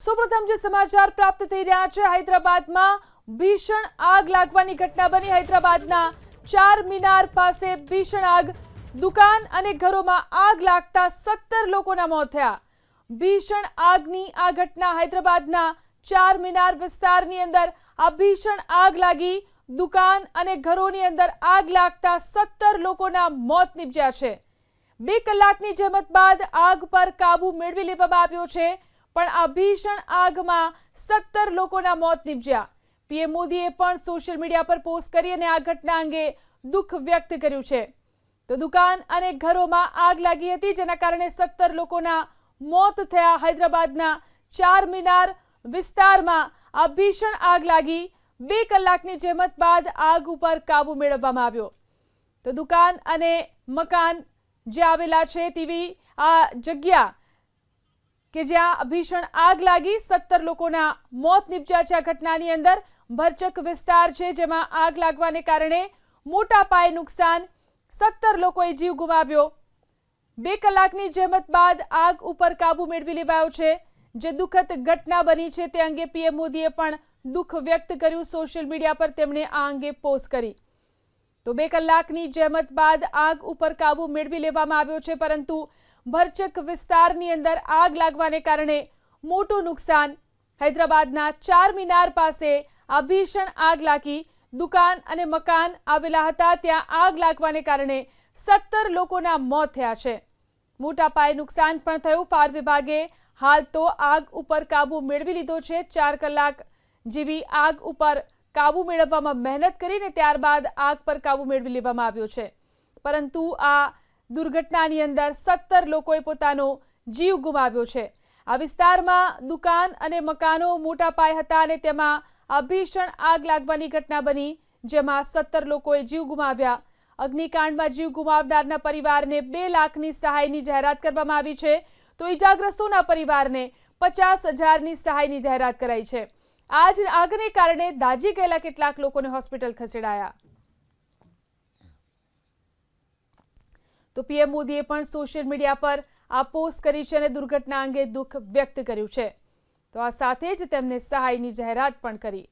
સૌપ્રથમ જે સમાચાર પ્રાપ્ત થઈ રહ્યા છે, હૈદરાબાદમાં ભીષણ આગ લાગવાની ઘટના બની। હૈદરાબાદના ચારમીનાર પાસે ભીષણ આગ, દુકાન અને ઘરોમાં આગ લાગતા 17 લોકોના મોત થયા। ભીષણ આગની આ ઘટના હૈદરાબાદના ચારમીનાર વિસ્તારની અંદર આ ભીષણ આગ લાગી, દુકાન અને ઘરોની અંદર આગ લાગતા 17 લોકોના મોત નીપજ્યા છે। 2 કલાકની જહેમત બાદ આગ પર કાબુ મેળવી લેવામાં આવ્યો છે, પણ આ ભીષણ આગમાં 17 લોકોના મોત નીપજ્યા। પીએમ મોદીએ પણ સોશિયલ મીડિયા પર પોસ્ટ કરી અને આ ઘટના અંગે દુઃખ વ્યક્ત કર્યું છે। તો દુકાન અને ઘરોમાં આગ લાગી હતી, જેના કારણે 17 લોકોના મોત થયા। હૈદરાબાદના ચારમીનાર વિસ્તારમાં આ ભીષણ આગ લાગી, 2 કલાકની જહેમત બાદ આગ ઉપર કાબુ મેળવવામાં આવ્યો। તો દુકાન અને મકાન જે આવેલા છે તેવી આ જગ્યા કે જ્યાં ભીષણ આગ લાગી, 17 લોકોના મોત નીપજ્યા છે। આ ઘટનાની અંદર ભરચક વિસ્તાર છે, જેમાં આગ લાગવાને કારણે મોટા પાયે નુકસાન, 17 લોકોએ જીવ ગુમાવ્યો। 2 કલાકની જહેમત બાદ આગ ઉપર કાબુ મેળવી લેવાયો છે। જે દુઃખદ ઘટના બની છે તે અંગે પીએમ મોદીએ પણ દુઃખ વ્યક્ત કર્યું। સોશિયલ મીડિયા પર તેમણે આ અંગે પોસ્ટ કરી। તો 2 કલાકની જહેમત બાદ આગ ઉપર કાબુ મેળવી લેવામાં આવ્યો છે, પરંતુ ભરચક વિસ્તારની અંદર આગ લાગવાને કારણે મોટું નુકસાન। હૈદરાબાદના ચારમીનાર પાસે આ ભીષણ આગ લાગી, દુકાન અને મકાન આવેલા હતા, ત્યાં આગ લાગવાને કારણે 17 લોકોના મોત થયા છે। મોટા પાયે નુકસાન પણ થયું। ફાયર વિભાગે હાલ તો આગ ઉપર કાબુ મેળવી લીધો છે। 4 કલાક જેવી આગ ઉપર કાબુ મેળવવામાં મહેનત કરીને ત્યારબાદ આગ પર કાબુ મેળવી લેવામાં આવ્યો છે, પરંતુ આ દુર્ઘટનાની અંદર 17 લોકોએ પોતાનો જીવ ગુમાવ્યો છે। આ વિસ્તારમાં દુકાન અને મકાનો મોટા પાયે હતા અને તેમાં આ ભીષણ આગ લાગવાની ઘટના બની, જેમાં 17 લોકોએ જીવ ગુમાવ્યા। અગ્નિકાંડમાં જીવ ગુમાવનારના પરિવારને 2 લાખની સહાયની જાહેરાત કરવામાં આવી છે, તો ઈજાગ્રસ્તોના પરિવારને 50,000ની સહાયની જાહેરાત કરાઈ છે। આગને કારણે દાઝી ગયેલા કેટલાક લોકોને હોસ્પિટલ ખસેડાયા। તો પીએમ મોદીએ પણ સોશિયલ મીડિયા પર આ પોસ્ટ કરી છે અને દુર્ઘટના અંગે દુઃખ વ્યક્ત કર્યું છે। તો આ સાથે જ તેમને સહાયની જાહેરાત પણ કરી।